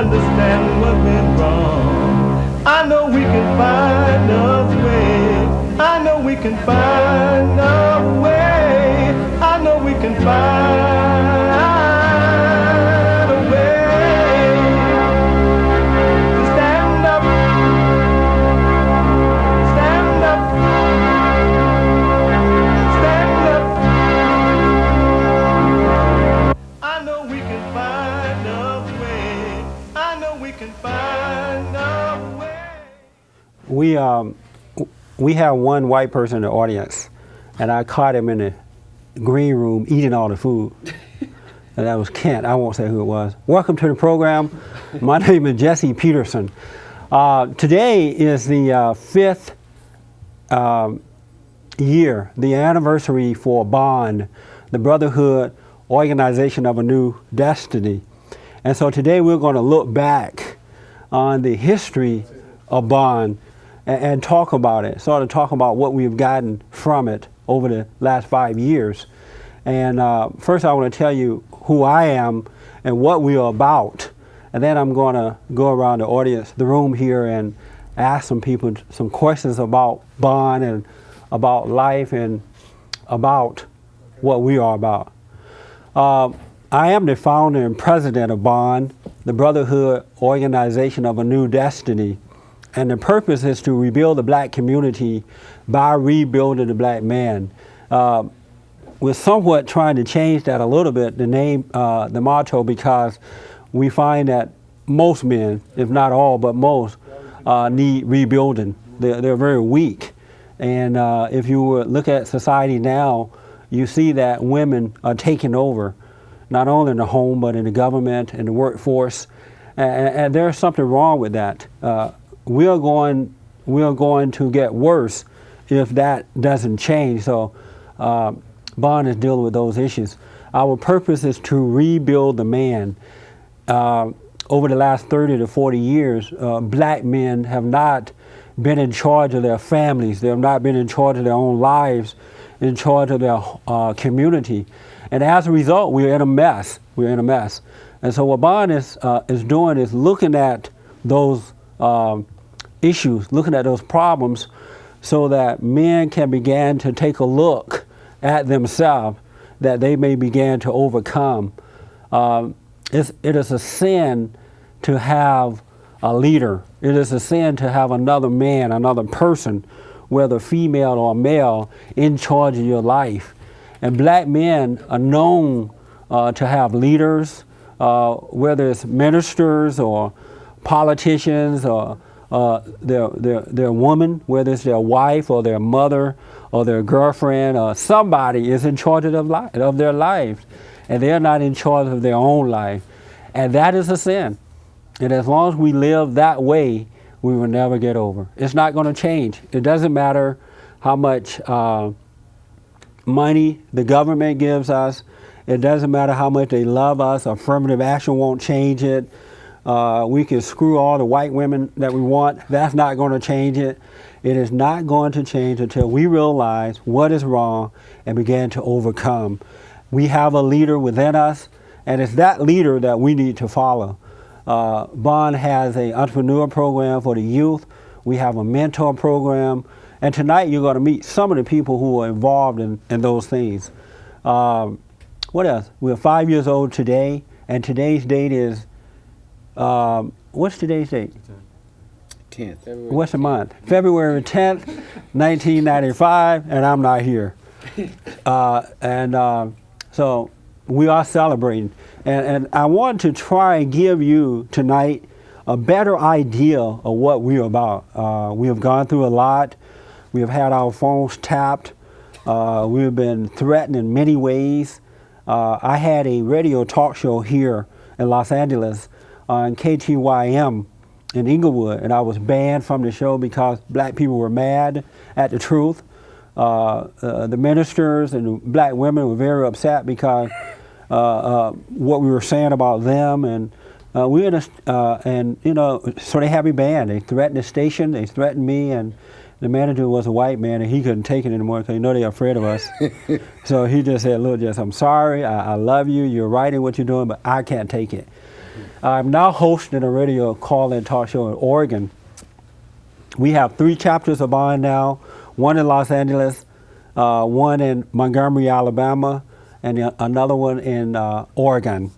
understand what went wrong. I know we can find a way. I know we can find a way. I know we can find a way to stand up, stand up, stand up. I know we can find a way. I know we can find a way. We have one white person in the audience, and I caught him in the green room eating all the food. And that was Kent. I won't say who it was. Welcome to the program. My name is Jesse Peterson. Today is the fifth year, the anniversary for Bond, the Brotherhood Organization of a New Destiny. And so today we're going to look back on the history of Bond and talk about it, sort of talk about what we've gotten from it over the last 5 years. And first I want to tell you who I am and what we are about. And then I'm going to go around the audience, the room here, and ask some people some questions about Bond and about life and about what we are about. I am the founder and president of Bond, the Brotherhood Organization of a New Destiny. And the purpose is to rebuild the black community by rebuilding the black man. We're somewhat trying to change that a little bit, the name, the motto, because we find that most men, if not all, but most, need rebuilding. They're very weak. And if you look at society now, you see that women are taking over, not only in the home, but in the government and the workforce. And there's something wrong with that. We are going to get worse if that doesn't change. So Bond is dealing with those issues. Our purpose is to rebuild the man. Over the last 30 to 40 years, black men have not been in charge of their families. They have not been in charge of their own lives, in charge of their community. And as a result, we're in a mess. We're in a mess. And so what Bond is doing is looking at those issues, looking at those problems, so that men can begin to take a look at themselves, that they may begin to overcome. It is a sin to have a leader. It is a sin to have another man, another person, whether female or male, in charge of your life. And black men are known to have leaders, whether it's ministers or politicians or their woman, whether it's their wife or their mother or their girlfriend, or somebody is in charge of their lives, and they're not in charge of their own life. And that is a sin. And as long as we live that way, we will never get over. It's not going to change. It doesn't matter how much money the government gives us. It doesn't matter how much they love us. Affirmative action won't change it. We can screw all the white women that we want. That's not going to change it. It is not going to change until we realize what is wrong and begin to overcome. We have a leader within us, and it's that leader that we need to follow. Bond has an entrepreneur program for the youth. We have a mentor program. And tonight you're going to meet some of the people who are involved in those things. What else? We're 5 years old today, and today's date is, what's today's date? 10th. What's the month? February 10th, 1995, and I'm not here. So we are celebrating. And I want to try and give you tonight a better idea of what we're about. We have gone through a lot. We have had our phones tapped. We have been threatened in many ways. I had a radio talk show here in Los Angeles on KTYM in Inglewood, and I was banned from the show because black people were mad at the truth. The ministers and the black women were very upset because what we were saying about them, and so they had me banned. They threatened the station, they threatened me, and the manager was a white man, and he couldn't take it anymore because they're afraid of us. So he just said, look, Jess, I'm sorry, I love you, you're right in what you're doing, but I can't take it. I'm now hosting a radio call-in talk show in Oregon. We have 3 chapters of Bond now, one in Los Angeles, one in Montgomery, Alabama, and another one in Oregon.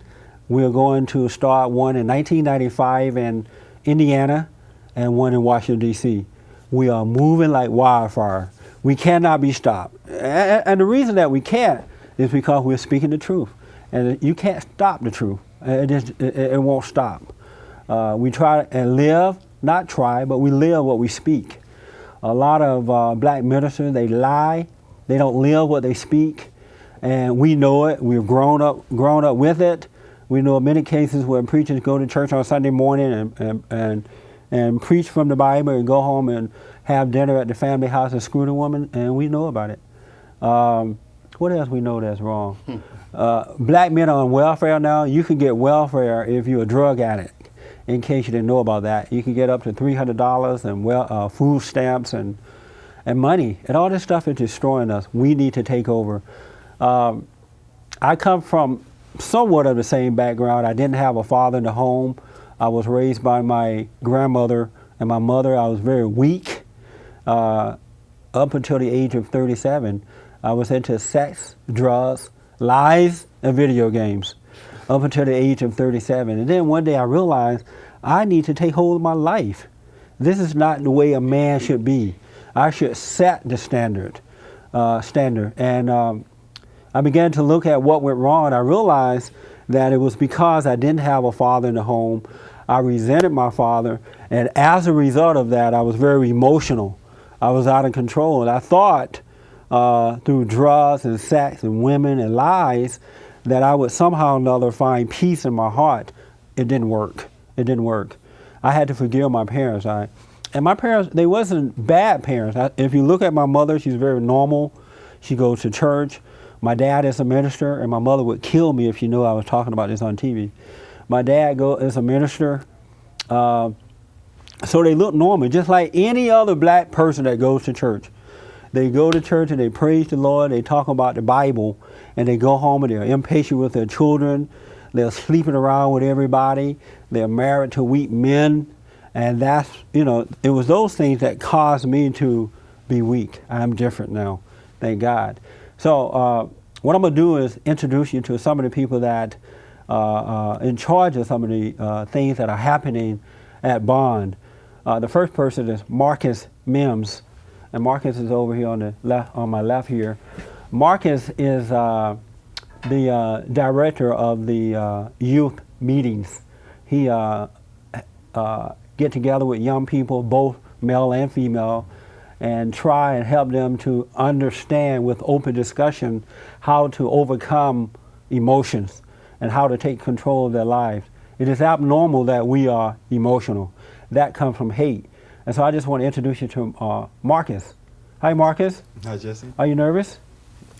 We're going to start one in 1995 in Indiana and one in Washington, D.C. We are moving like wildfire. We cannot be stopped. And the reason that we can't is because we're speaking the truth. And you can't stop the truth. It won't stop. We try and live, not try, but we live what we speak. A lot of black ministers, they lie. They don't live what they speak. And we know it. We've grown up with it. We know many cases where preachers go to church on Sunday morning and preach from the Bible and go home and have dinner at the family house and screw the woman, and we know about it. What else we know that's wrong? Black men are on welfare now. You can get welfare if you're a drug addict, in case you didn't know about that. You can get up to $300 and food stamps and money. And all this stuff is destroying us. We need to take over. I come from somewhat of the same background. I didn't have a father in the home. I was raised by my grandmother and my mother. I was very weak up until the age of 37. I was into sex, drugs, lies, and video games up until the age of 37. And then one day I realized I need to take hold of my life. This is not the way a man should be. I should set the standard. And I began to look at what went wrong, and I realized that it was because I didn't have a father in the home. I resented my father, and as a result of that, I was very emotional. I was out of control, and I thought through drugs and sex and women and lies that I would somehow or another find peace in my heart. It didn't work. It didn't work. I had to forgive my parents. And my parents, they wasn't bad parents. If you look at my mother, she's very normal. She goes to church. My dad is a minister, and my mother would kill me if she knew I was talking about this on TV. My dad is a minister. So they look normal, just like any other black person that goes to church. They go to church and they praise the Lord, they talk about the Bible, and they go home and they're impatient with their children. They're sleeping around with everybody. They're married to weak men. And that's, it was those things that caused me to be weak. I'm different now, thank God. So what I'm going to do is introduce you to some of the people that are in charge of some of the things that are happening at Bond. The first person is Marcus Mims, and Marcus is over here on the left, on my left here. Marcus is the director of the youth meetings. He get together with young people, both male and female, and try and help them to understand with open discussion how to overcome emotions and how to take control of their lives. It is abnormal that we are emotional. That comes from hate. And so I just want to introduce you to Marcus. Hi, Marcus. Hi, Jesse. Are you nervous?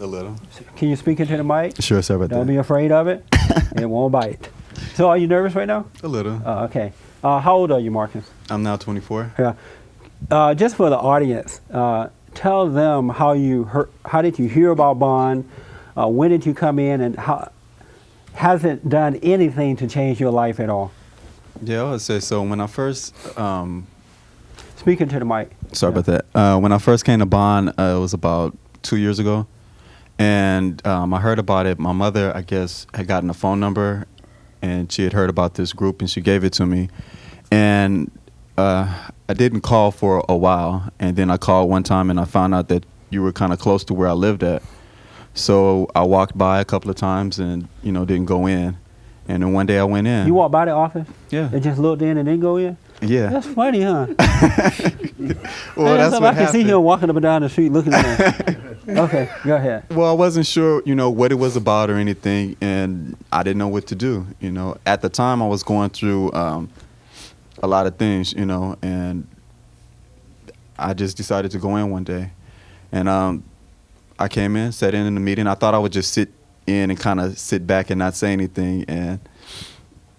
A little. Can you speak into the mic? Sure, sorry about Don't that. be afraid of it. It won't bite. So are you nervous right now? A little. Okay. How old are you, Marcus? I'm now 24. Yeah. Just for the audience, tell them how did you hear about Bond? When did you come in, and how has it done anything to change your life at all? Yeah, I would say so. When I first Speak into the mic. sorry about that. When I first came to Bond, it was about 2 years ago, and I heard about it. My mother, I guess, had gotten a phone number, and she had heard about this group, and she gave it to me, and I didn't call for a while, and then I called one time, and I found out that you were kind of close to where I lived at. So I walked by a couple of times and, didn't go in. And then one day I went in. You walked by the office? Yeah. And just looked in and didn't go in? Yeah. That's funny, huh? Well, that's what I can see happened. him walking up and down the street looking at him. Okay, go ahead. Well, I wasn't sure, what it was about or anything, and I didn't know what to do. At the time I was going through a lot of things, and I just decided to go in one day. And I came in, sat in the meeting. I thought I would just sit in and kind of sit back and not say anything, and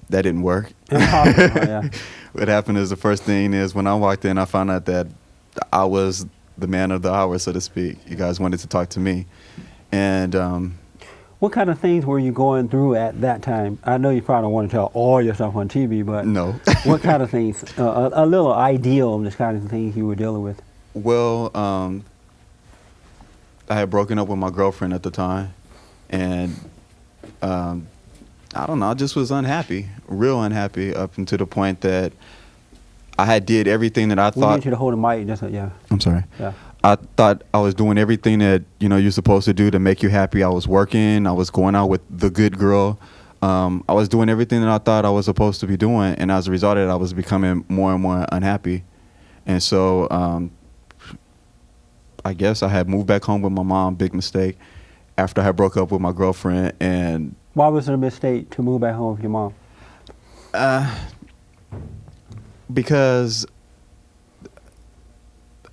that didn't work. Yeah. What happened is the first thing is when I walked in, I found out that I was the man of the hour, so to speak. You guys wanted to talk to me. And What kind of things were you going through at that time? I know you probably don't want to tell all your stuff on TV, but No. what kind of things? A little ideal of this kind of things you were dealing with. Well, I had broken up with my girlfriend at the time, and I don't know, I just was unhappy, real unhappy, up until the point that I had did everything that I We thought. need you to hold the mic, just yeah. I'm sorry. Yeah. I thought I was doing everything that you're supposed to do to make you happy. I was working. I was going out with the good girl. I was doing everything that I thought I was supposed to be doing, and as a result of it, I was becoming more and more unhappy. And so I guess I had moved back home with my mom. Big mistake. After I had broke up with my girlfriend. And why was it a mistake to move back home with your mom? Because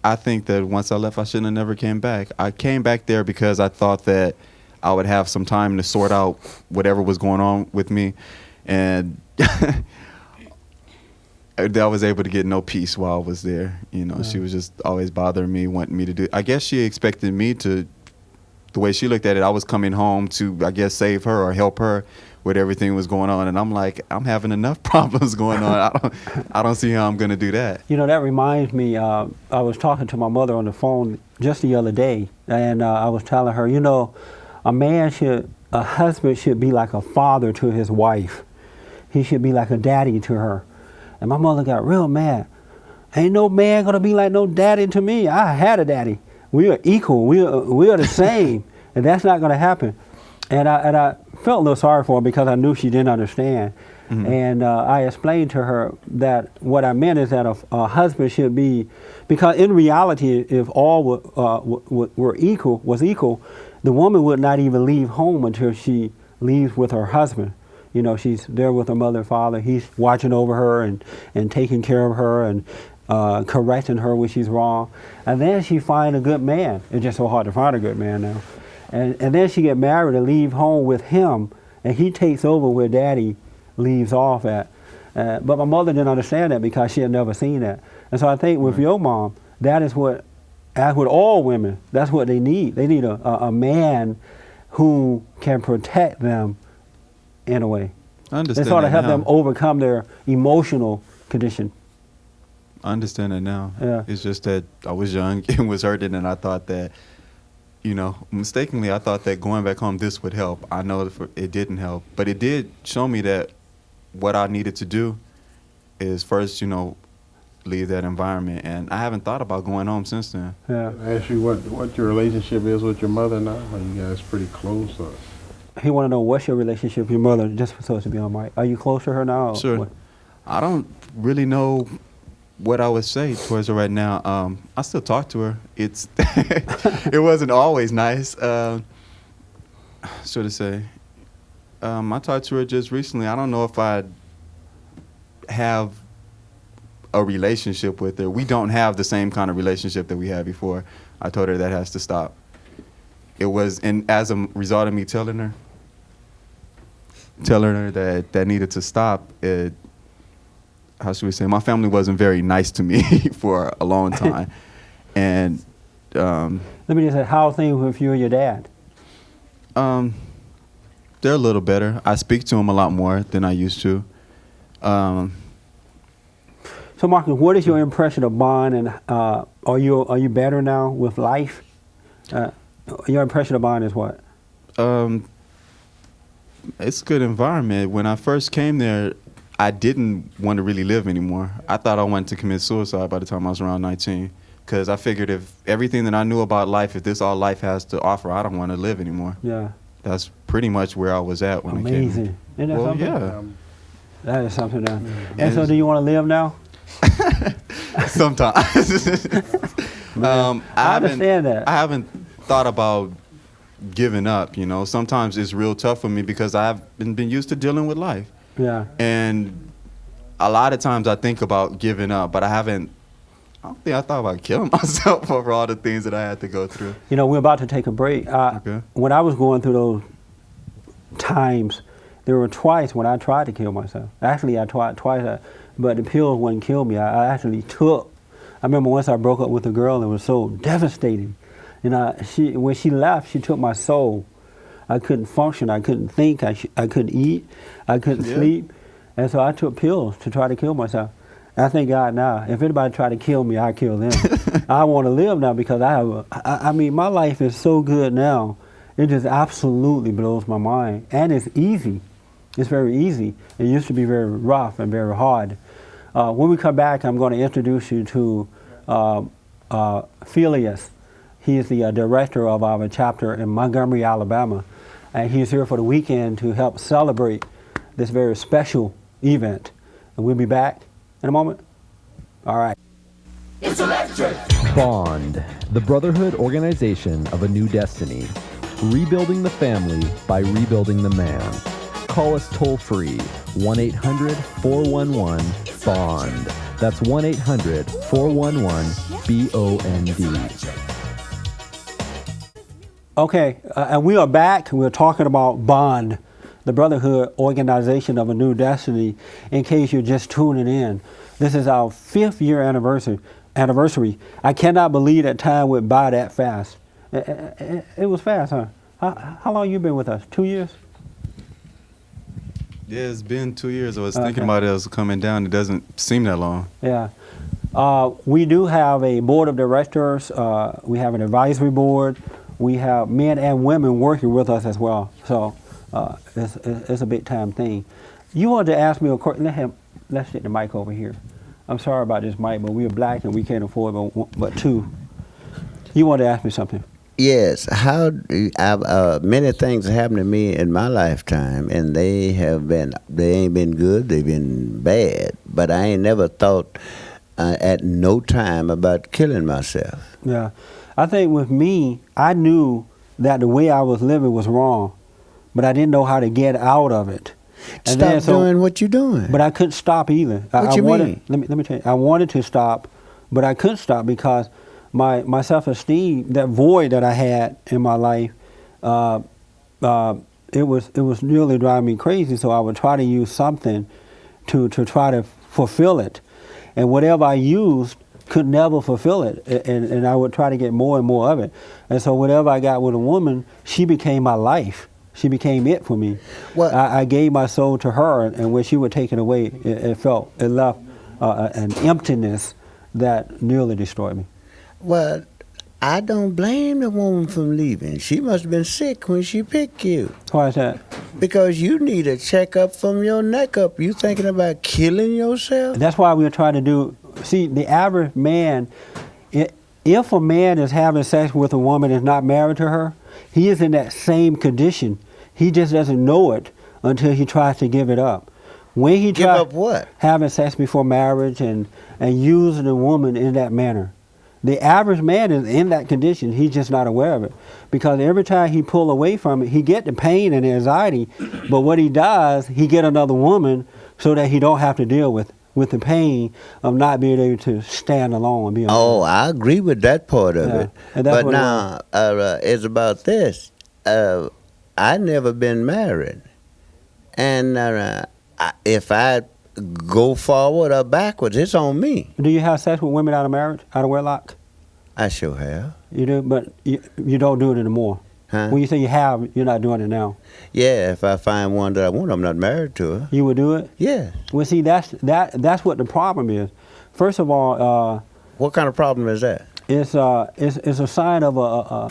I think that once I left, I shouldn't have never came back. I came back there because I thought that I would have some time to sort out whatever was going on with me, and I was able to get no peace while I was there. She was just always bothering me, wanting me to do. I guess she expected me to. The way she looked at it, I was coming home to, I guess, save her or help her with everything was going on, and I'm like, I'm having enough problems going on. I don't see how I'm going to do that. That reminds me. I was talking to my mother on the phone just the other day, and I was telling her, a husband should be like a father to his wife. He should be like a daddy to her. And my mother got real mad. Ain't no man gonna be like no daddy to me. I had a daddy. We are equal. We are the same, and that's not gonna happen. And I felt a little sorry for her because I knew she didn't understand. Mm-hmm. And I explained to her that what I meant is that a husband should be, because in reality, if all was equal, the woman would not even leave home until she leaves with her husband. She's there with her mother and father. He's watching over her and taking care of her and correcting her when she's wrong. And then she find a good man. It's just so hard to find a good man now. And then she get married and leave home with him, and he takes over where daddy leaves off at. But my mother didn't understand that because she had never seen that. And so I think with your mom, that is what, as with all women, that's what they need. They need a man who can protect them in a way. I understand they sort of that help now. them overcome their emotional condition. I understand it now. Yeah. It's just that I was young and was hurting, and I thought that, mistakenly, I thought that going back home, this would help. I know it didn't help, but it did show me that what I needed to do is first, leave that environment. And I haven't thought about going home since then. Yeah. I ask you what your relationship is with your mother now. Are you guys pretty close? Or? He want to know what's your relationship with your mother, just so as to be on mic. Are you close to her now? Sure. What? I don't really know what I would say towards her right now. I still talk to her. It's it wasn't always nice. Should I say? I talked to her just recently. I don't know if I have a relationship with her. We don't have the same kind of relationship that we had before. I told her that has to stop. It was, and as a result of me telling her that needed to stop, how should we say, my family wasn't very nice to me for a long time. And let me just say, how are things with you and your dad? They're a little better. I speak to them a lot more than I used to. So Marcus, what is your impression of Bond, and are you better now with life? Your impression of Bond is what? It's a good environment. When I first came there, I didn't want to really live anymore. I thought I wanted to commit suicide by the time I was around 19, because I figured if everything that I knew about life, if this all life has to offer, I don't want to live anymore. Yeah. That's pretty much where I was at when I came. Amazing. Isn't that something? Yeah. That is something. And so do you want to live now? Sometimes. I understand that. I haven't thought about giving up, Sometimes it's real tough for me because I've been used to dealing with life. Yeah. And a lot of times I think about giving up, but I don't think I thought about killing myself over all the things that I had to go through. We're about to take a break. Okay. When I was going through those times, there were twice when I tried to kill myself. Actually, I tried twice, but the pills wouldn't kill me. I actually took. I remember once I broke up with a girl, and it was so devastating. When she left, she took my soul. I couldn't function. I couldn't think. I couldn't eat. I couldn't sleep. And so I took pills to try to kill myself. I thank God now, if anybody tried to kill me, I kill them. I want to live now because I mean, my life is so good now. It just absolutely blows my mind. And it's easy. It's very easy. It used to be very rough and very hard. When we come back, I'm going to introduce you to Phileas. He is the director of our chapter in Montgomery, Alabama. And he's here for the weekend to help celebrate this very special event. And we'll be back in a moment. All right. It's electric. Bond, the brotherhood organization of a new destiny. Rebuilding the family by rebuilding the man. Call us toll-free, 1-800-411-BOND. That's 1-800-411-BOND. Okay, and we are back. We're talking about Bond, the Brotherhood Organization of a New Destiny. In case you're just tuning in, this is our 5th year anniversary. I cannot believe that time went by that fast. It was fast, huh? How long you been with us? 2 years? Yeah, it's been 2 years. I was thinking about it. I was coming down. It doesn't seem that long. Yeah. We do have a board of directors. We have an advisory board. We have men and women working with us as well. So it's a big time thing. You wanted to ask me a question. Let's get the mic over here. I'm sorry about this mic, but we're black and we can't afford but two. You wanted to ask me something. Yes, many things have happened to me in my lifetime, and they ain't been good, they've been bad, but I ain't never thought at no time about killing myself. Yeah, I think with me, I knew that the way I was living was wrong, but I didn't know how to get out of it. And Stop doing what you're doing. But I couldn't stop either. What you mean? Let me tell you, I wanted to stop, but I couldn't stop because my self-esteem, that void that I had in my life, it was nearly driving me crazy. So I would try to use something to try to fulfill it, and whatever I used could never fulfill it, and I would try to get more and more of it. And so whatever I got with a woman, she became my life. She became it for me. Well, I gave my soul to her, and when she would take it away, it left an emptiness that nearly destroyed me. Well, I don't blame the woman from leaving. She must have been sick when she picked you. Why is that? Because you need a checkup from your neck up. You thinking about killing yourself? That's why we're trying to do. See, the average man, if a man is having sex with a woman and is not married to her, he is in that same condition. He just doesn't know it until he tries to give it up. When he give up what? Having sex before marriage and using a woman in that manner. The average man is in that condition. He's just not aware of it. Because every time he pull away from it, he get the pain and the anxiety. But what he does, he get another woman so that he don't have to deal with the pain of not being able to stand alone and be alone. Oh, I agree with that part of it. But now, it's about this. I never been married. And if I go forward or backwards, it's on me. Do you have sex with women out of marriage, out of wedlock? I sure have. You do, but you don't do it anymore. Huh? When you say you have, you're not doing it now. Yeah, if I find one that I want, I'm not married to her. You would do it? Yeah. Well, see, that's what the problem is. First of all, what kind of problem is that? It's a sign of a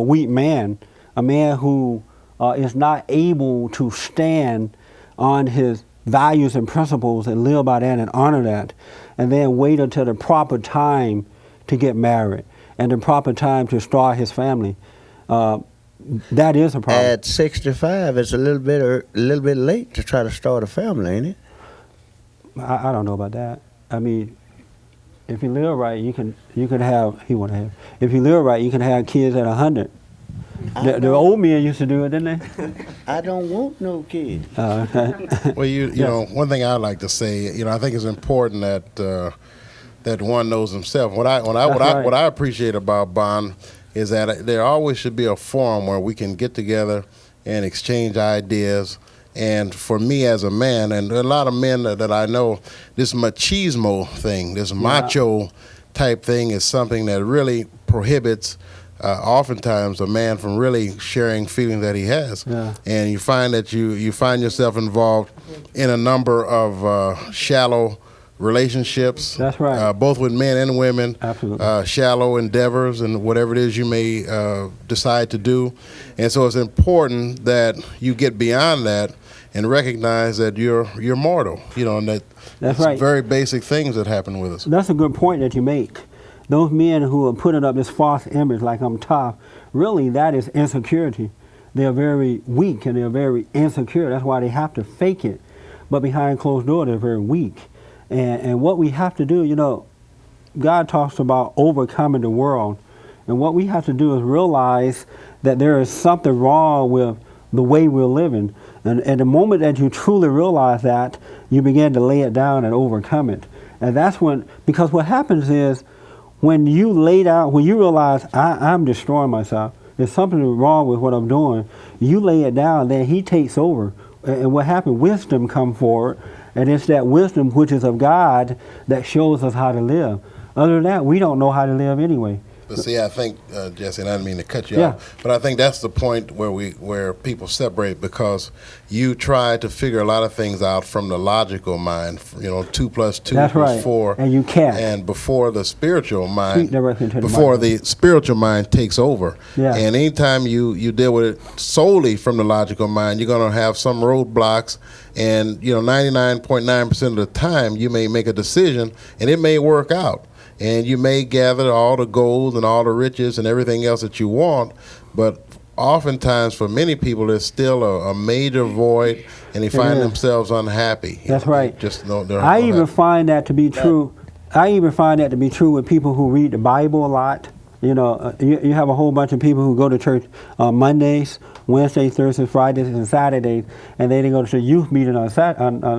weak man, a man who is not able to stand on his values and principles and live by that and honor that, and then wait until the proper time to get married and the proper time to start his family. That is a problem. At 65, it's a little bit late to try to start a family, ain't it? I don't know about that. I mean, if you live right, you can have. If you live right, you can have kids at 100. The old men used to do it, didn't they? I don't want no kids. Well, you know, one thing I like to say, I think it's important that one knows himself. What I appreciate about Bond is that there always should be a forum where we can get together and exchange ideas. And for me as a man, and a lot of men that I know, this machismo thing, this macho type thing is something that really prohibits oftentimes a man from really sharing feelings that he has. Yeah. And you find that you find yourself involved in a number of shallow relationships. That's right. Both with men and women. Absolutely. Shallow endeavors and whatever it is you may decide to do. And so it's important that you get beyond that and recognize that you're mortal, and that That's it's right. very basic things that happen with us. That's a good point that you make. Those men who are putting up this false image like I'm tough, really that is insecurity. They're very weak and they're very insecure. That's why they have to fake it. But behind closed doors, they're very weak. And what we have to do, God talks about overcoming the world. And what we have to do is realize that there is something wrong with the way we're living. And at the moment that you truly realize that, you begin to lay it down and overcome it. And that's because what happens is, when you realize I'm destroying myself, there's something wrong with what I'm doing, you lay it down, then he takes over. And what happens, wisdom come forward, and it's that wisdom which is of God that shows us how to live. Other than that, we don't know how to live anyway. But see, I think, Jesse, and I didn't mean to cut you Yeah. off, but I think that's the point where people separate, because you try to figure a lot of things out from the logical mind. 2 plus 2 That's equals right. 4, And you can't. And before the spiritual Speak mind, directly to the before mind. the spiritual mind takes over. Yeah. And anytime you deal with it solely from the logical mind, you're going to have some roadblocks. And 99.9% of the time, you may make a decision, and it may work out. And you may gather all the gold and all the riches and everything else that you want, but oftentimes for many people there's still a major void, and they find themselves unhappy. That's right. They're I even unhappy. find that to be true. I even find that to be true with people who read the Bible a lot. You have a whole bunch of people who go to church on Mondays, Wednesdays, Thursdays, Fridays, and Saturdays, and then they go to the youth meeting on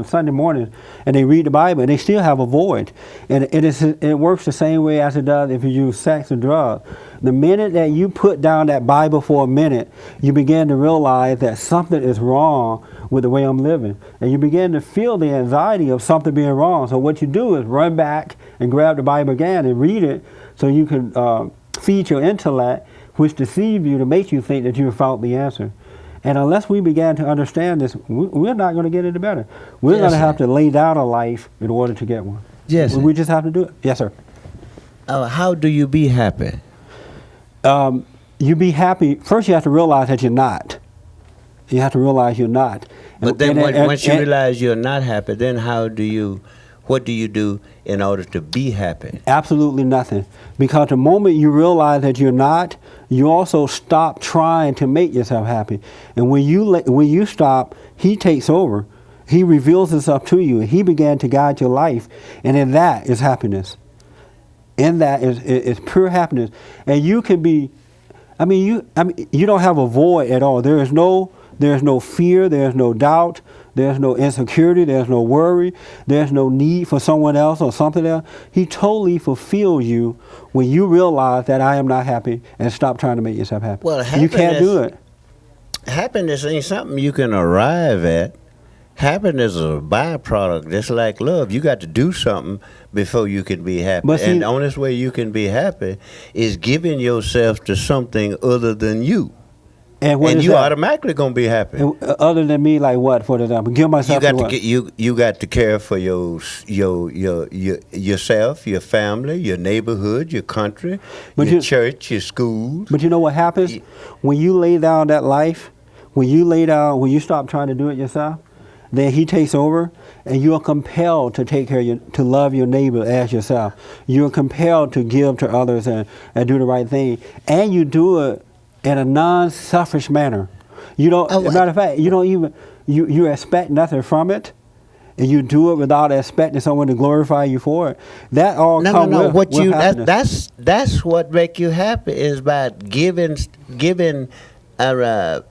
Sunday morning, and they read the Bible, and they still have a void. And it works the same way as it does if you use sex and drugs. The minute that you put down that Bible for a minute, you begin to realize that something is wrong with the way I'm living. And you begin to feel the anxiety of something being wrong. So what you do is run back and grab the Bible again and read it so you can feed your intellect, which deceive you to make you think that you have found the answer. And unless we began to understand this, we're not going to get any better. We're going to have to lay down a life in order to get one. Yes. We just have to do it. Yes, sir. How do you be happy? You be happy. First, you have to realize that you're not. You have to realize you're not. But then once you realize you're not happy, then what do you do in order to be happy? Absolutely nothing. Because the moment you realize that you're not, you also stop trying to make yourself happy. And when you stop, he takes over. He reveals himself to you, and he began to guide your life. And in that is happiness. In that is pure happiness. And you can be, you don't have a void at all. There's no fear, there's no doubt, there's no insecurity, there's no worry, there's no need for someone else or something else. He totally fulfills you when you realize that I am not happy and stop trying to make yourself happy. Well, you can't do it. Happiness ain't something you can arrive at. Happiness is a byproduct, just like love. You got to do something before you can be happy. And the only way you can be happy is giving yourself to something other than you. And you automatically gonna be happy. And other than me, like what? For example, give myself. You got to care for yourself, your family, your neighborhood, your country, your church, your school. But you know what happens when you lay down that life? When you stop trying to do it yourself, then he takes over, and you are compelled to take care of to love your neighbor as yourself. You are compelled to give to others and do the right thing, and you do it in a non-selfish manner. You don't. As a matter of fact, you don't even you expect nothing from it, and you do it without expecting someone to glorify you for it. That all comes with happiness. That's what make you happy, is by giving our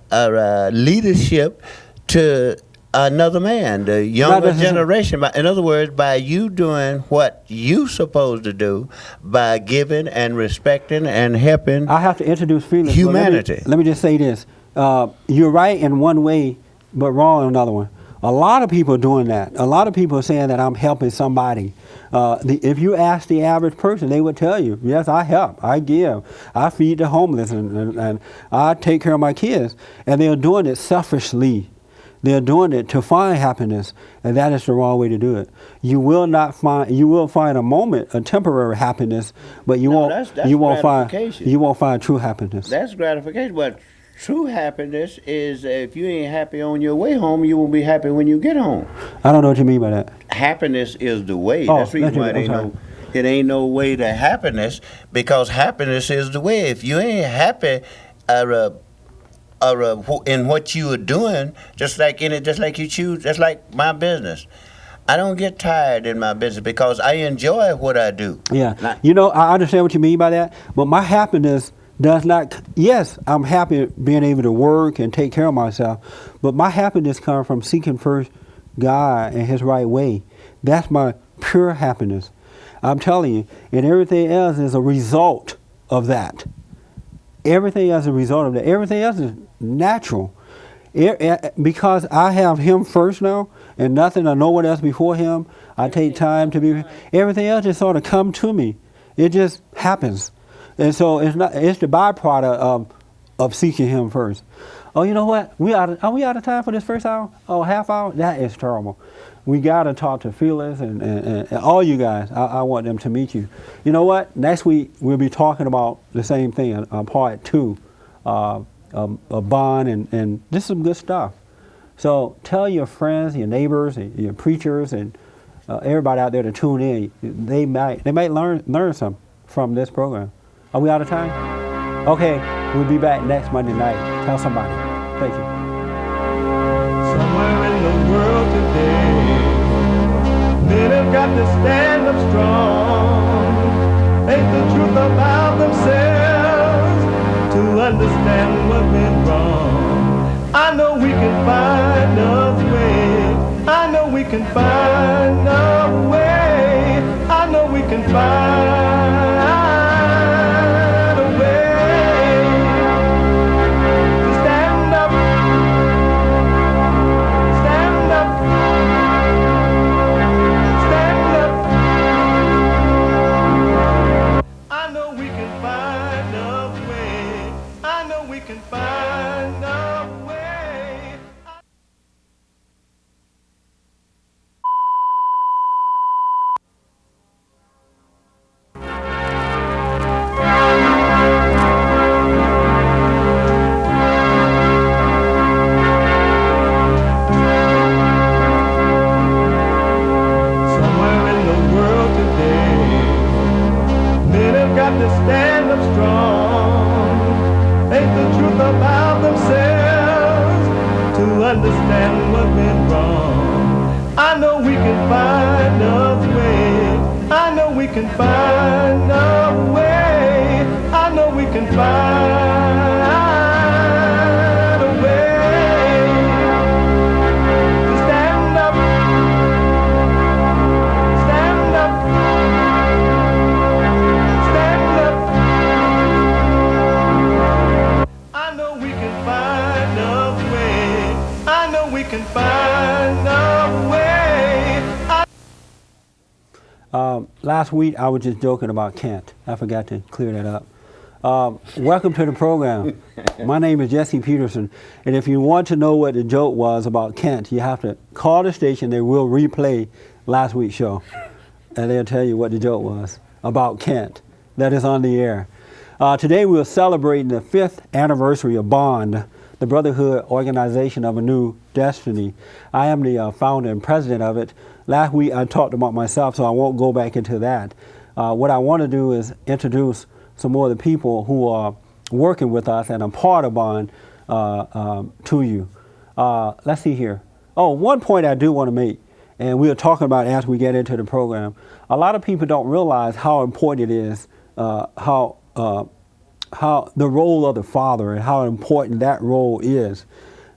leadership to another man, the younger generation. In other words, by you doing what you supposed to do, by giving and respecting and helping. I have to introduce feelings. Humanity. Let me just say this: you're right in one way, but wrong in another one. A lot of people are doing that. A lot of people are saying that I'm helping somebody. If you ask the average person, they would tell you, yes, I help, I give, I feed the homeless, and I take care of my kids. And they're doing it selfishly. They're doing it to find happiness, and that is the wrong way to do it. You will find a moment, a temporary happiness, but you won't find true happiness. That's gratification, but true happiness is if you ain't happy on your way home, you won't be happy when you get home. I don't know what you mean by that. Happiness is the way. Oh, that's the reason why it ain't no way to happiness, because happiness is the way. If you ain't happy in what you are doing, just like my business. I don't get tired in my business because I enjoy what I do. Yeah, I understand what you mean by that, but my happiness does not, yes, I'm happy being able to work and take care of myself, but my happiness comes from seeking first God and His right way. That's my pure happiness. I'm telling you, and everything else is a result of that. Everything else is a result of that. Everything else is natural. Because I have Him first now, and nothing or no one else before Him, I take time to be, everything else just sort of come to me. It just happens. And so it's the byproduct of seeking Him first. Oh, you know what? Are we out of time for this first hour? Oh, half hour? That is terrible. We got to talk to Phyllis and all you guys. I want them to meet you. You know what? Next week we'll be talking about the same thing, part 2, a bond and just some good stuff. So tell your friends, your neighbors, your preachers, and everybody out there to tune in. They might learn something from this program. Are we out of time? Okay, we'll be back next Monday night. Tell somebody. Thank you. Somewhere in the world today, men have got to stand up strong. Ain't the truth about themselves to understand what went wrong. I know we can find a way. I know we can find a way. I know we can find understand what went wrong. I know we can find a way. I know we can find a way. I know we can find a way to stand up, stand up, stand up. I know we can find a way. I know we can find a way. Last week I was just joking about Kent. I forgot to clear that up. Welcome to the program. My name is Jesse Peterson, and if you want to know what the joke was about Kent, you have to call the station. They will replay last week's show, and they'll tell you what the joke was about Kent. That is on the air. Today we're celebrating the 5th anniversary of Bond, the Brotherhood Organization of a New Destiny. I am the founder and president of it. Last week I talked about myself, so I won't go back into that. What I want to do is introduce some more of the people who are working with us and are part of Bond to you. Let's see here. Oh, one point I do want to make, and we'll talk about it as we get into the program. A lot of people don't realize how important it is, how the role of the father and how important that role is.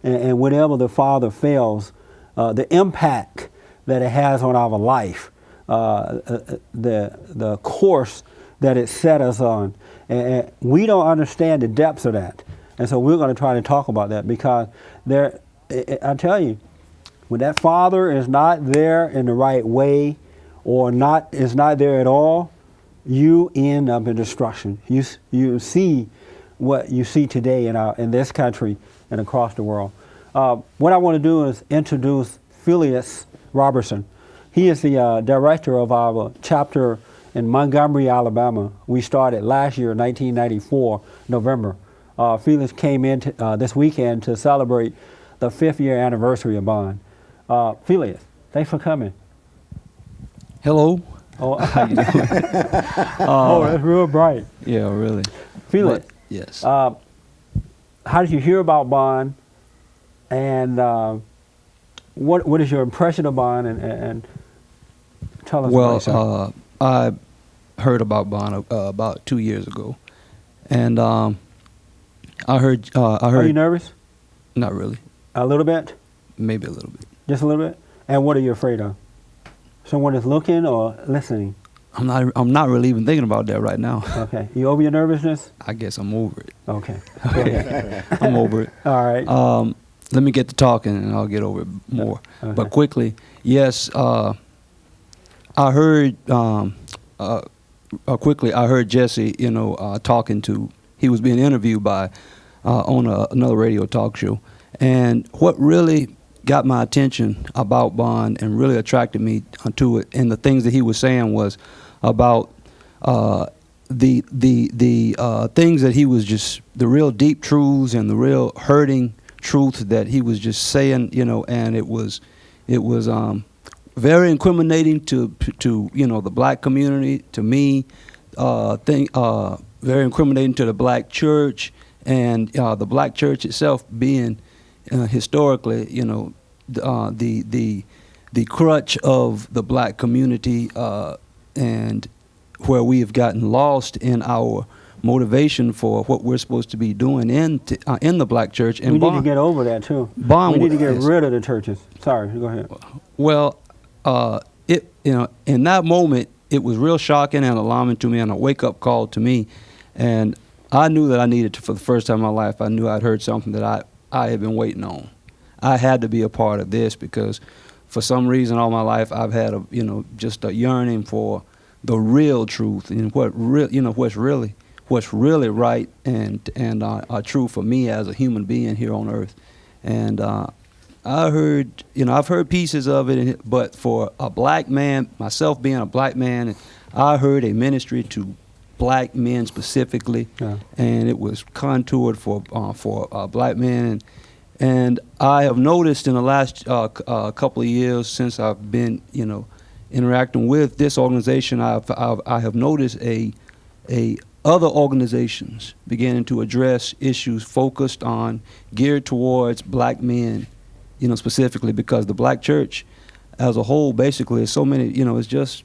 And whenever the father fails, the impact that it has on our life, the course that it set us on. And we don't understand the depths of that. And so we're going to try to talk about that, because I tell you, when that father is not there in the right way, or not is not there at all, you end up in destruction. You see what you see today in this country and across the world. What I want to do is introduce Phileas Robertson. He is the director of our chapter in Montgomery, Alabama. We started last year, 1994, November. Felix came in this weekend to celebrate the 5th year anniversary of Bond. Felix, thanks for coming. Hello. Oh, How you doing? that's real bright. Yeah, really. Felix, Yes. how did you hear about Bond, and what is your impression of Bond, and tell us about yourself. I heard about Bond about 2 years ago, and I heard. Are you nervous? Not really. A little bit? Maybe a little bit. Just a little bit? And what are you afraid of? Someone is looking or listening? I'm not really even thinking about that right now. Okay. You over your nervousness? I guess I'm over it. Okay. Go ahead. I'm over it. All right. Let me get to talking, and I'll get over it more. Okay. But quickly, yes. I heard quickly. I heard Jesse. Talking to. He was being interviewed by on another radio talk show, and what really got my attention about Bond and really attracted me to it, and the things that he was saying was about the things that he was just the real deep truths and the real hurting truth that he was just saying, and it was very incriminating to the black community, to me, very incriminating to the black church, and the black church itself being historically, the crutch of the black community, and where we have gotten lost in our motivation for what we're supposed to be doing in the black church. And we need to get over that too. We need to get rid of the churches. Sorry, go ahead. Well, in that moment, it was real shocking and alarming to me, and a wake-up call to me. And I knew that I needed to, for the first time in my life, I knew I'd heard something that I had been waiting on. I had to be a part of this because, for some reason, all my life I've had just a yearning for the real truth and what's really right and true for me as a human being here on earth. And I heard, I've heard pieces of it, but for a black man, myself being a black man, I heard a ministry to black men specifically, and it was contoured for black men. And I have noticed in the last couple of years since I've been, interacting with this organization, I have noticed other organizations beginning to address issues focused on, geared towards black men, specifically because the black church as a whole basically is so many, it's just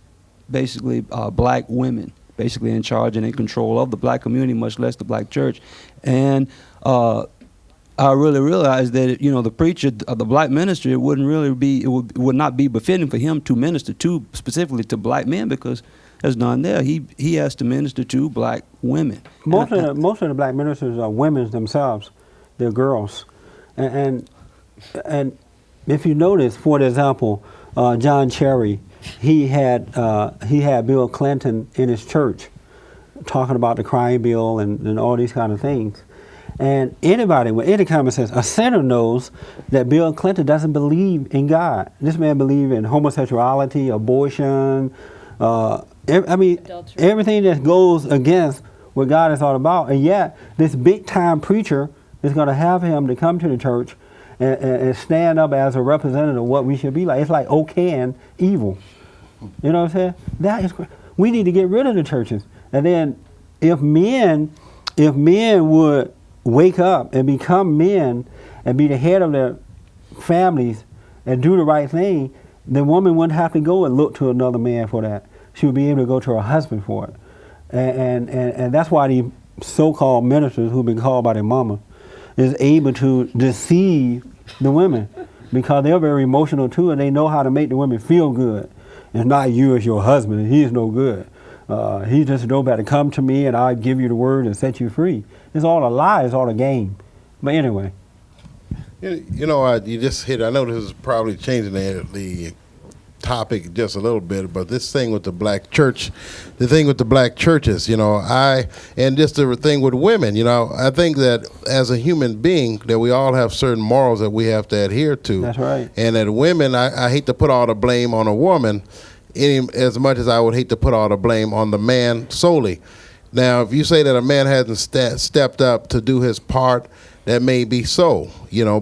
basically black women basically in charge and in control of the black community, much less the black church. And I really realized that the preacher of the black ministry, it would not be befitting for him to minister to specifically to black men, because there's none there. He has to minister to black women. Most of the black ministers are women themselves. They're girls, and if you notice, for example, John Cherry, he had Bill Clinton in his church talking about the crime bill and all these kind of things. And anybody with any common sense, a sinner knows that Bill Clinton doesn't believe in God. This man believes in homosexuality, abortion, adultery, everything that goes against what God is all about. And yet, this big-time preacher is going to have him to come to the church and stand up as a representative of what we should be like. It's like okaying evil. You know what I'm saying? We need to get rid of the churches. And then if men would wake up and become men and be the head of their families and do the right thing, the woman wouldn't have to go and look to another man for that. She would be able to go to her husband for it. And that's why the so-called ministers who've been called by their mama is able to deceive the women, because they're very emotional too, and they know how to make the women feel good. It's not you as your husband, and he's no good. He just know better. Come to me and I'll give you the word and set you free. It's all a lie, it's all a game. But anyway. You just hit, I know this is probably changing the topic just a little bit, but this thing with the black church, the thing with the black churches, and just the thing with women, I think that as a human being that we all have certain morals that we have to adhere to. That's right. And that women, I hate to put all the blame on a woman, as much as I would hate to put all the blame on the man solely. Now, if you say that a man hasn't stepped up to do his part, that may be so,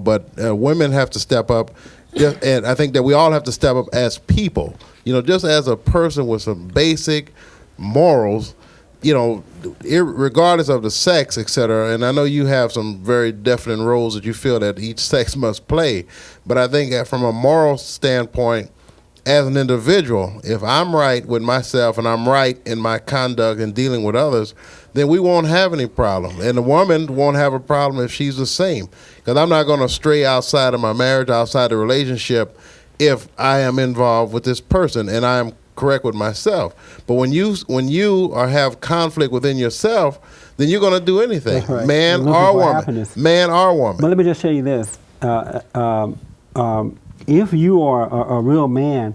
but women have to step up. And I think that we all have to step up as people, just as a person with some basic morals, regardless of the sex, etc. And I know you have some very definite roles that you feel that each sex must play. But I think that from a moral standpoint, as an individual, if I'm right with myself and I'm right in my conduct and dealing with others, then we won't have any problem. And the woman won't have a problem if she's the same. Because I'm not going to stray outside of my marriage, outside the relationship, if I am involved with this person and I am correct with myself. But when you have conflict within yourself, then you're going to do anything, right. man or woman. Man or woman. But let me just tell you this. If you are a real man,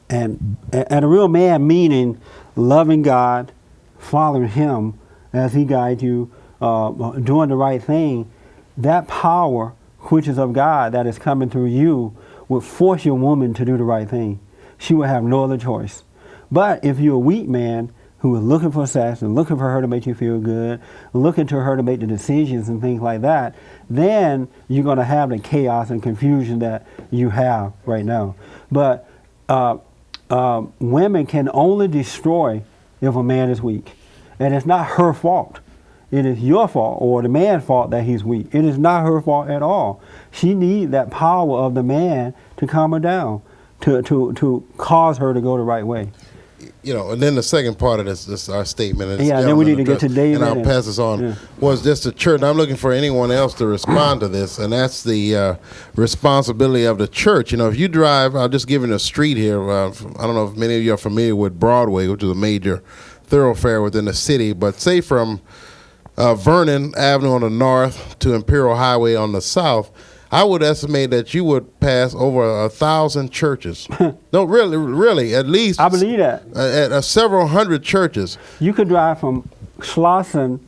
and a real man meaning loving God, following Him as He guides you, doing the right thing, that power, which is of God, that is coming through you, will force your woman to do the right thing. She will have no other choice. But if you're a weak man who is looking for sex and looking for her to make you feel good, looking to her to make the decisions and things like that, then you're going to have the chaos and confusion that you have right now. But women can only destroy if a man is weak. And it's not her fault. It is your fault or the man's fault that he's weak. It is not her fault at all. She needs that power of the man to calm her down, to cause her to go the right way. And then the second part of this our statement. Yeah, then we need to get to David. And I'll pass this on. Was just the church. I'm looking for anyone else to respond to this, and that's the responsibility of the church. If you drive, I'll just give you a street here. I don't know if many of you are familiar with Broadway, which is a major thoroughfare within the city, but say from Vernon Avenue on the north to Imperial Highway on the south, I would estimate that you would pass over 1,000 churches. No, really, at least. I believe that. At several hundred churches. You could drive from Slauson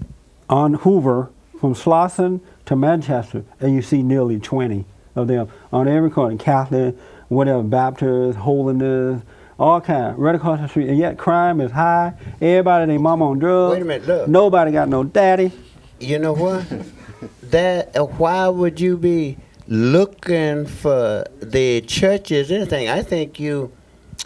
on Hoover, from Slauson to Manchester, and you see nearly 20 of them on every corner. Catholic, whatever, Baptist, Holiness, all kinds, right across the street. And yet crime is high. Everybody, they mama on drugs. Wait a minute, look. Nobody got no daddy. You know what? Why would you be looking for the churches, anything? I think you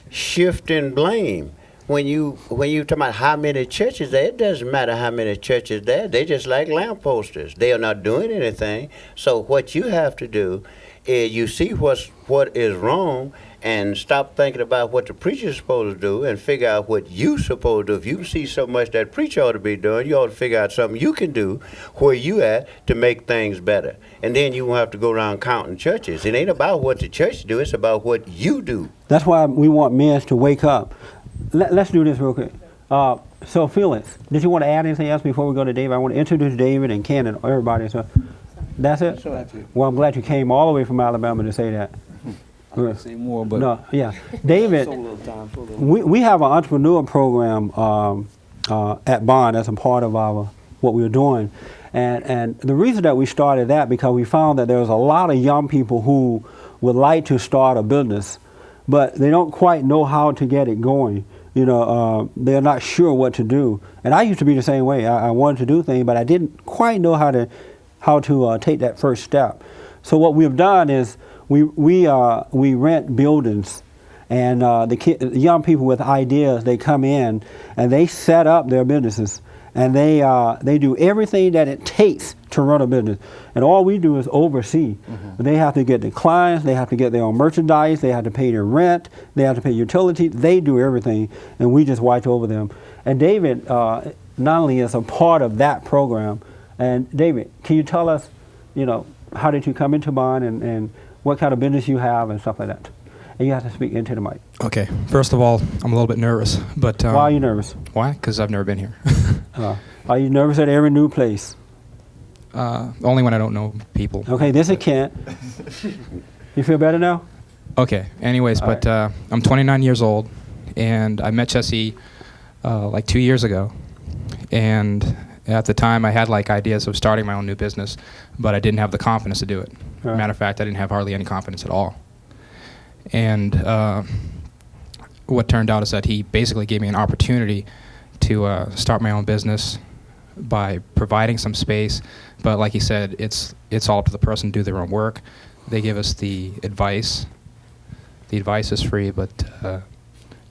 shifting blame. When you talk about how many churches there, it doesn't matter how many churches there. They just like lamposters. They are not doing anything. So what you have to do is you see what is wrong and stop thinking about what the preacher's supposed to do and figure out what you supposed to do. If you see so much that preacher ought to be doing, you ought to figure out something you can do where you at to make things better. And then you won't have to go around counting churches. It ain't about what the church do, it's about what you do. That's why we want men to wake up. Let's do this real quick. So Felix, did you want to add anything else before we go to David? I want to introduce David and Ken and everybody. So that's it? Sure, that's it. Well, I'm glad you came all the way from Alabama to say that. I can say more, but no, yeah, David. We have an entrepreneur program at Bond as a part of our what we were doing, and the reason that we started that because we found that there was a lot of young people who would like to start a business, but they don't quite know how to get it going. They're not sure what to do, and I used to be the same way. I wanted to do things, but I didn't quite know how to take that first step. So what we've done is we rent buildings, and the young people with ideas, they come in and they set up their businesses, and they do everything that it takes to run a business, and all we do is oversee. Mm-hmm. They have to get the clients, they have to get their own merchandise, they have to pay their rent, they have to pay utilities. They do everything, and we just watch over them. And David not only is a part of that program. And David, can you tell us, how did you come into Bond and what kind of business you have and stuff like that? And you have to speak into the mic. Okay. First of all, I'm a little bit nervous, but why are you nervous? Why? Because I've never been here. Are you nervous at every new place? Only when I don't know people. Okay, this is Kent. You feel better now? Okay. Anyways, All but right. I'm 29 years old, and I met Jesse like 2 years ago. And at the time, I had like ideas of starting my own new business, but I didn't have the confidence to do it. Right. Matter of fact, I didn't have hardly any confidence at all. And what turned out is that he basically gave me an opportunity to start my own business by providing some space. But like he said, it's all up to the person to do their own work. They give us the advice. The advice is free, but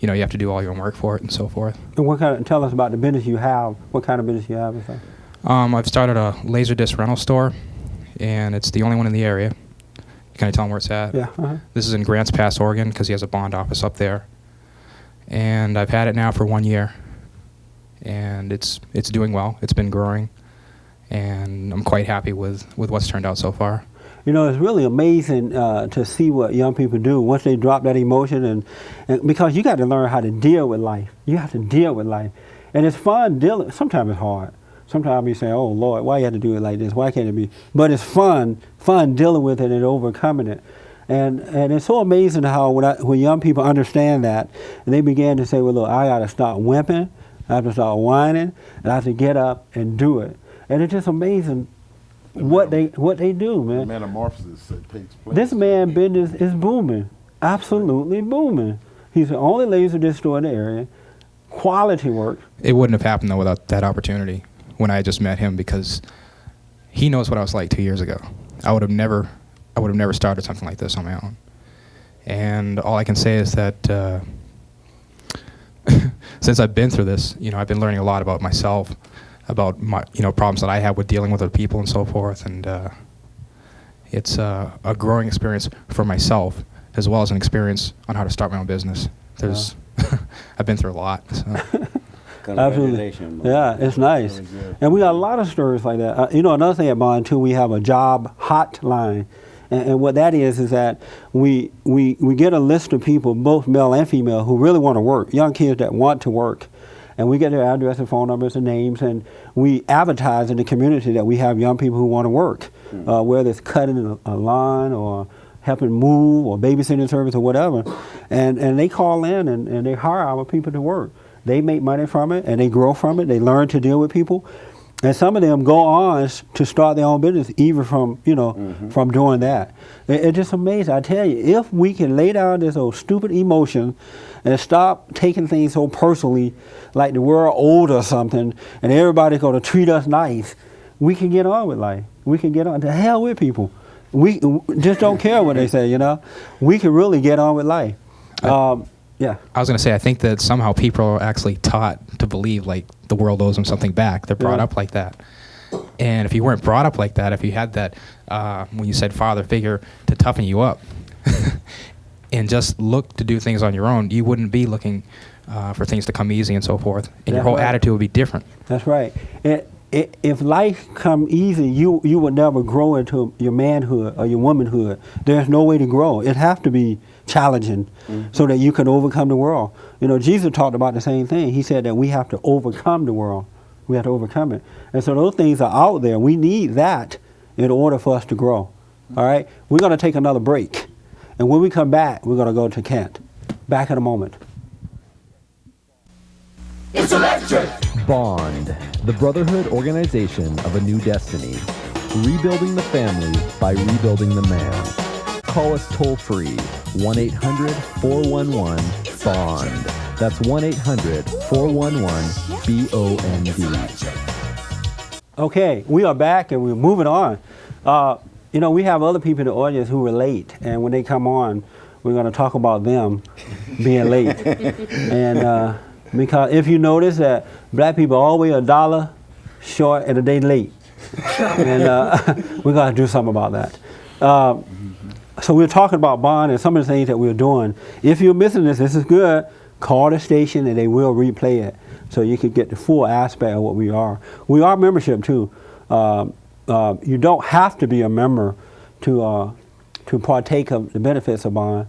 you know, you have to do all your own work for it and so forth. And what kind of, tell us about the business you have. What kind of business you have? And stuff? I've started a Laserdisc rental store, and it's the only one in the area. Can I tell him where it's at? Yeah. Uh-huh. This is in Grants Pass, Oregon, because he has a bond office up there. And I've had it now for 1 year, and it's doing well. It's been growing, and I'm quite happy with what's turned out so far. You know, it's really amazing to see what young people do once they drop that emotion, and because you got to learn how to deal with life. You have to deal with life, and it's fun dealing. Sometimes it's hard. Sometimes you say, "Oh Lord, why you have to do it like this? Why can't it be?" But it's fun dealing with it and overcoming it. And it's so amazing how when young people understand that, and they begin to say, "Well, look, I got to stop wimping. I have to start whining, and I have to get up and do it." And it's just amazing what they do, man. The metamorphosis that takes place. This man business is booming, absolutely booming. He's the only Laserdisc store in the area. Quality work. It wouldn't have happened though without that opportunity when I just met him, because he knows what I was like 2 years ago. I would have never started something like this on my own. And all I can say is that since I've been through this, you know, I've been learning a lot about myself, about my, you know, problems that I have with dealing with other people and so forth. And it's a growing experience for myself, as well as an experience on how to start my own business. There's, I've been through a lot. So. Absolutely. Yeah, it's nice. Really, and we got a lot of stories like that. You know, another thing at Bond, too, we have a job hotline. And what that is that we get a list of people, both male and female, who really want to work, young kids that want to work. And we get their address and phone numbers and names, and we advertise in the community that we have young people who want to work, whether it's cutting a lawn or helping move or babysitting service or whatever. And they call in and they hire our people to work. They make money from it, and they grow from it. They learn to deal with people. And some of them go on to start their own business, even from, you know, from doing that. It's just amazing. I tell you, if we can lay down this old stupid emotion and stop taking things so personally, like the world owed or something, and everybody's going to treat us nice, we can get on with life. We can get on. To hell with people. We just don't care what they say, you know. We can really get on with life. Yeah. I was going to say, I think that somehow people are actually taught to believe like the world owes them something back. They're brought up like that. And if you weren't brought up like that, if you had that, when you said father figure to toughen you up and just look to do things on your own, you wouldn't be looking for things to come easy and so forth. And your whole attitude would be different. That's right. If life come easy, you would never grow into your manhood or your womanhood. There's no way to grow. It have to be challenging so that you can overcome the world. You know, Jesus talked about the same thing. He said that we have to overcome the world. We have to overcome it. And so those things are out there. We need that in order for us to grow. All right? We're going to take another break. And when we come back, we're going to go to Kent. Back in a moment. It's electric. Bond, the brotherhood organization of a new destiny. Rebuilding the family by rebuilding the man. Call us toll-free, 1-800-411-BOND. That's 1-800-411-BOND. Okay, we are back and we're moving on. You know, we have other people in the audience who are late, and when they come on, we're going to talk about them being late. And because if you notice that black people are always $1 short and a day late, and we're going to do something about that. So we're talking about Bond and some of the things that we're doing. If you're missing this is good. Call the station and they will replay it so you can get the full aspect of what we are. We are membership too. You don't have to be a member to partake of the benefits of Bond,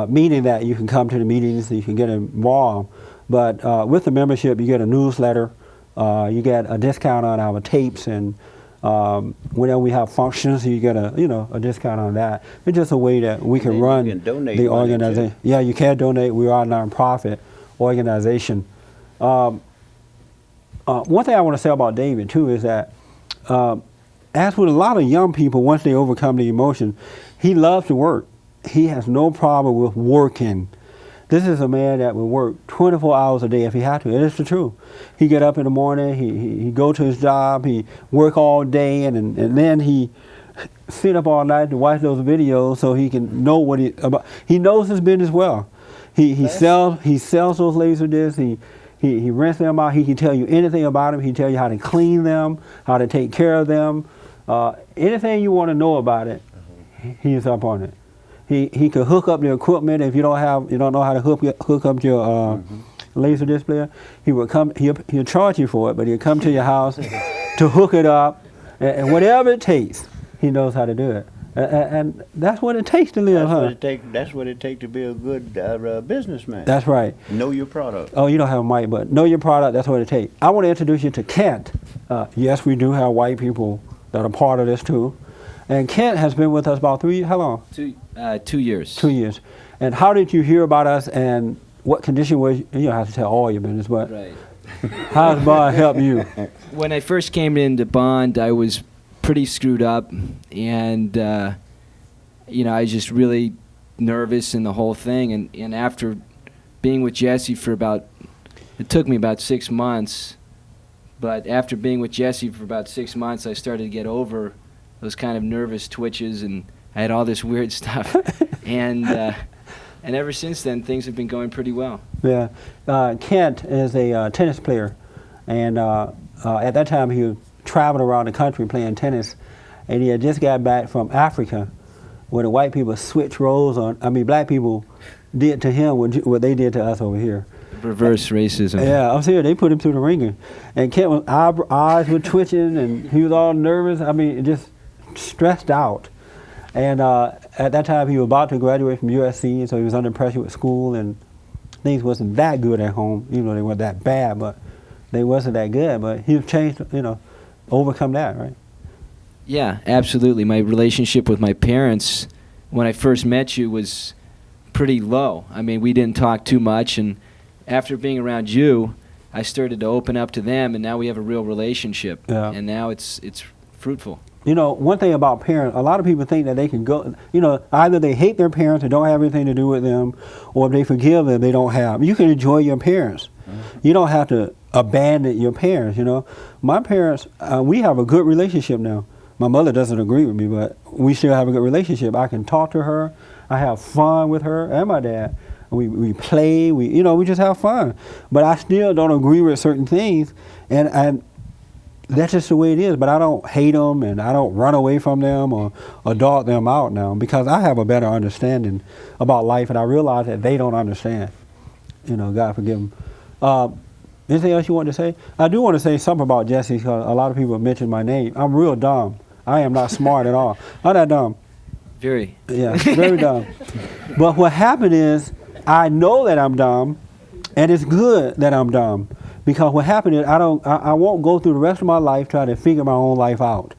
meaning that you can come to the meetings, you can get involved. But with the membership, you get a newsletter, you get a discount on our tapes and Whenever we have functions, you get a discount on that. It's just a way that we can run the organization. Yeah, you can donate. We are a nonprofit organization. One thing I want to say about David too is that, as with a lot of young people, once they overcome the emotion, he loves to work. He has no problem with working. This is a man that will work 24 hours a day if he had to. It is the truth. He get up in the morning, he go to his job, he work all day, and then he sit up all night to watch those videos so he can know what he knows his business well. He sells those laser discs. He rents them out. He can tell you anything about them. He can tell you how to clean them, how to take care of them. Anything you want to know about it, he's up on it. He could hook up the equipment if you don't know how to hook up your laser display. He'll charge you for it, but he'll come to your house to hook it up, and whatever it takes, he knows how to do it. And that's what it takes to live, That's what it takes to be a good businessman. That's right. Know your product. Oh, you don't have a mic, but know your product. That's what it takes. I want to introduce you to Kent. Yes, we do have white people that are part of this too. And Kent has been with us about how long? 2 years. 2 years. And how did you hear about us, and what condition was you don't have to tell all your business, but right. How does Bond help you? When I first came into Bond, I was pretty screwed up, and I was just really nervous in the whole thing. And after being with Jesse it took me about 6 months, but after being with Jesse for about 6 months, I started to get over those kind of nervous twitches, and I had all this weird stuff. And ever since then, things have been going pretty well. Yeah. Kent is a tennis player, and at that time he was traveling around the country playing tennis, and he had just got back from Africa, where the white people switched roles black people did to him what they did to us over here. Reverse racism. Yeah, I'm serious. They put him through the ringer, and Kent eyes were twitching, and he was all nervous. Just stressed out. And at that time he was about to graduate from USC, and so he was under pressure with school, and things wasn't that good at home, even though they weren't that bad, but they wasn't that good. But he's changed, overcome that, right? Yeah, absolutely. My relationship with my parents when I first met you was pretty low. We didn't talk too much, and after being around you, I started to open up to them, and now we have a real relationship. Yeah. And now it's fruitful. One thing about parents, a lot of people think that they can go, either they hate their parents and don't have anything to do with them, or if they forgive them, they don't have. You can enjoy your parents. Mm-hmm. You don't have to abandon your parents, My parents, we have a good relationship now. My mother doesn't agree with me, but we still have a good relationship. I can talk to her. I have fun with her and my dad. We play, we just have fun. But I still don't agree with certain things, and that's just the way it is. But I don't hate them, and I don't run away from them or dog them out now, because I have a better understanding about life, and I realize that they don't understand. God forgive them. Anything else you want to say? I do want to say something about Jesse, because a lot of people mention my name. I'm real dumb. I am not smart at all. I'm not dumb. Very. Yeah, very dumb. But what happened is, I know that I'm dumb, and it's good that I'm dumb. Because what happened is, I won't go through the rest of my life trying to figure my own life out.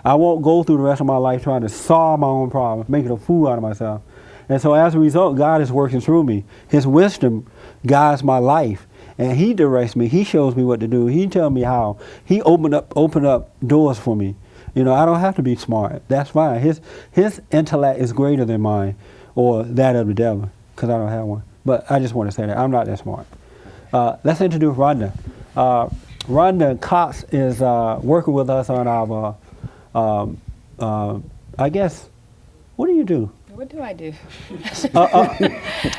I won't go through the rest of my life trying to solve my own problems, making a fool out of myself. And so as a result, God is working through me. His wisdom guides my life, and He directs me. He shows me what to do. He tells me how. He opened up doors for me. I don't have to be smart. That's fine. His intellect is greater than mine, or that of the devil, because I don't have one. But I just want to say that I'm not that smart. Let's introduce Rhonda. Rhonda Cox is working with us on our, I guess, what do you do? What do I do?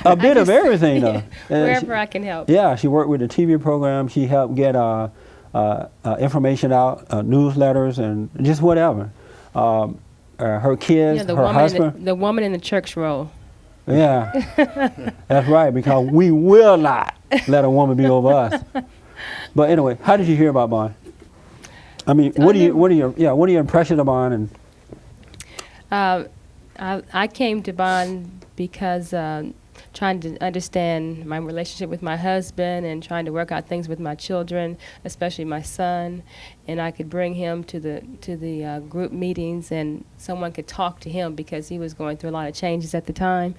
A bit of everything, though. Wherever I can help. Yeah, she worked with the TV program. She helped get information out, newsletters, and just whatever. Her kids, her husband. The woman in the church role. Yeah, that's right, because we will not let a woman be over us. But anyway, how did you hear about Bond? What are your impressions of Bond? And I came to Bond because trying to understand my relationship with my husband and trying to work out things with my children, especially my son. And I could bring him to the group meetings, and someone could talk to him because he was going through a lot of changes at the time.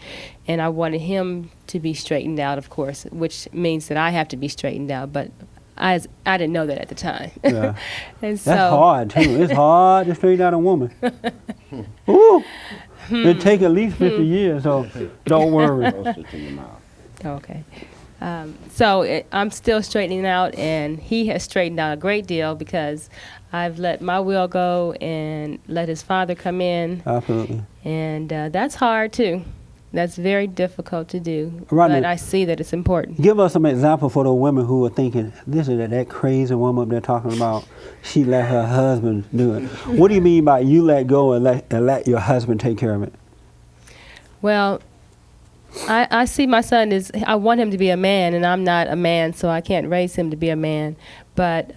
And I wanted him to be straightened out, of course, which means that I have to be straightened out. But I didn't know that at the time. Yeah. And That's hard, too. It's hard to straighten out a woman. Ooh. It'd take at least 50 years, so don't worry. Okay. So I'm still straightening out, and he has straightened out a great deal because I've let my will go and let his father come in. Absolutely. And that's hard, too. That's very difficult to do, Rodney, but I see that it's important. Give us some example for the women who are thinking, this is that crazy woman up there talking about she let her husband do it. What do you mean by you let go and let your husband take care of it? Well, I see my son as, I want him to be a man, and I'm not a man, so I can't raise him to be a man. But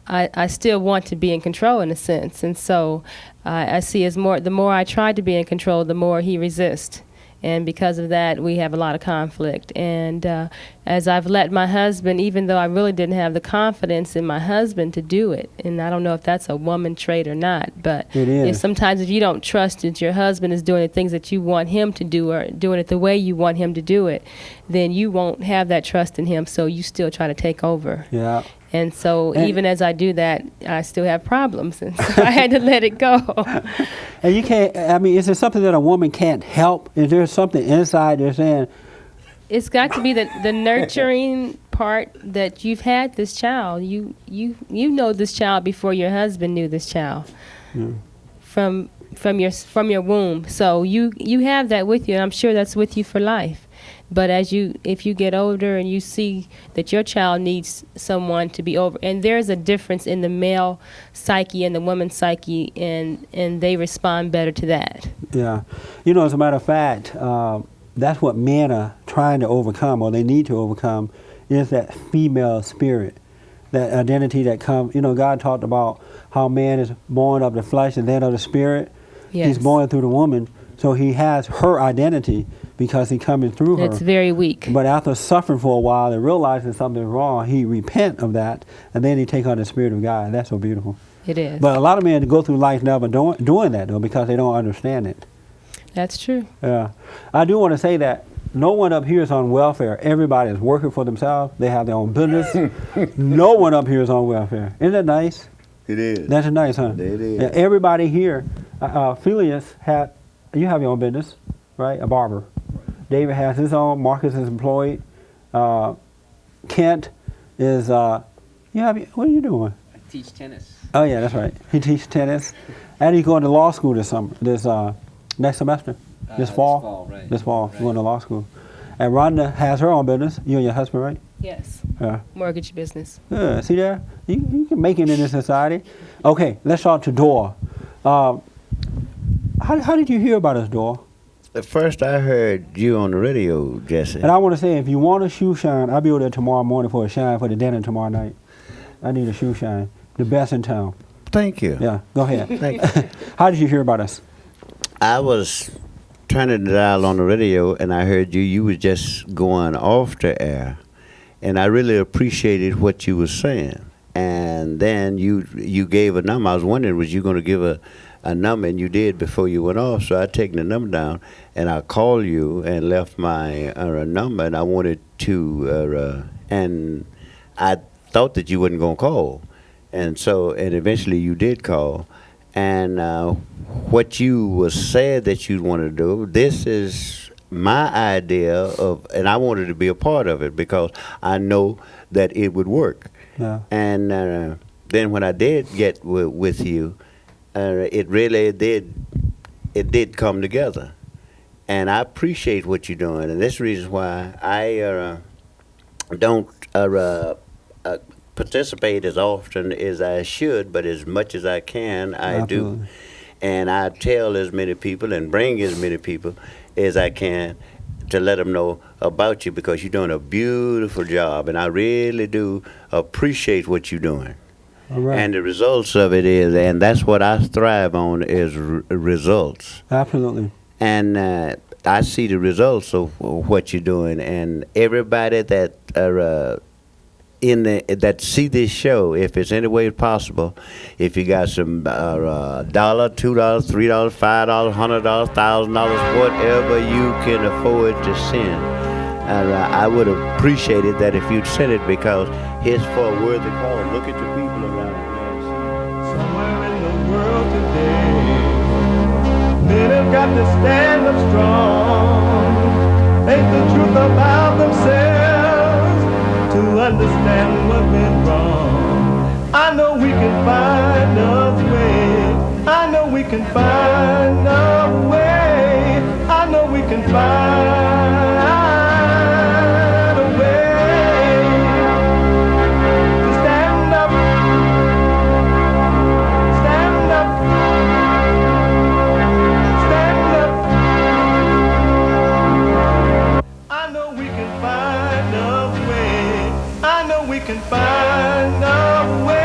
I still want to be in control in a sense, and so I see as the more I try to be in control, the more he resists. And because of that, we have a lot of conflict. And as I've let my husband, even though I really didn't have the confidence in my husband to do it, and I don't know if that's a woman trait or not, but it is. Sometimes if you don't trust that your husband is doing the things that you want him to do or doing it the way you want him to do it, then you won't have that trust in him, so you still try to take over. Yeah. And so even as I do that, I still have problems, and so I had to let it go. And you can't, I mean, is there something that a woman can't help? Is there something inside they're saying? It's got to be the nurturing part that you've had this child. You know this child before your husband knew this child. From your womb. So you have that with you, and I'm sure that's with you for life. But if you get older and you see that your child needs someone to be over, and there's a difference in the male psyche and the woman's psyche, and they respond better to that. Yeah. You know, as a matter of fact, that's what men are trying to overcome, or they need to overcome, is that female spirit, that identity that comes. You know, God talked about how man is born of the flesh and then of the spirit. Yes. He's born through the woman, so he has her identity because he's coming through her. It's very weak. But after suffering for a while and realizing something's wrong, he repent of that, and then he take on the Spirit of God. That's so beautiful. It is. But a lot of men go through life never doing that, though, because they don't understand it. That's true. Yeah. I do want to say that no one up here is on welfare. Everybody is working for themselves. They have their own business. No one up here is on welfare. Isn't that nice? It is. That's nice, huh? It is. Yeah, everybody here, Phileas you have your own business, right? A barber. David has his own. Marcus is employed. Kent is, what are you doing? I teach tennis. Oh yeah, that's right. He teaches tennis. And he's going to law school this next semester. This fall. Right. This fall, he's going to law school. And Rhonda has her own business. You and your husband, right? Yes. Yeah. Mortgage business. Yeah, see there? You can make it in this society. Okay, let's talk to Dora. How did you hear about us, Dora? At first I heard you on the radio, Jesse. And I want to say, if you want a shoe shine, I'll be over there tomorrow morning for a shine for the dinner tomorrow night. I need a shoe shine. The best in town. Thank you. Yeah, go ahead. Thank you. How did you hear about us? I was turning the dial on the radio, and I heard you was just going off the air. And I really appreciated what you were saying. And then you gave a number. I was wondering, was you going to give a number, and you did before you went off. So I taken the number down, and I called you and left my number, and I wanted to, and I thought that you wasn't going to call. And eventually you did call. And what you was said that you wanted to do, this is my idea of, and I wanted to be a part of it because I know that it would work. Yeah. And then when I did get with you, it really did come together. And I appreciate what you're doing, and that's the reason why I don't participate as often as I should, but as much as I can, I Absolutely. do. And I tell as many people and bring as many people as I can to let them know about you, because you're doing a beautiful job, and I really do appreciate what you're doing. All right. And the results of it is, and that's what I thrive on, is results. Absolutely. And I see the results of what you're doing, and everybody that are that see this show, if it's any way possible, if you got some $1, $2, $3, $5, $100, $1,000, whatever you can afford to send, I would appreciate it that if you'd send it, because it's for a worthy cause. Look at the people around here. Somewhere in the world today, men have got to stand up strong, face the truth about themselves, to understand what went wrong. I know we can find a way. I know we can find a way. I know we can find a way to stand up, stand up, stand up. I know we can find a way. I know we can find a way.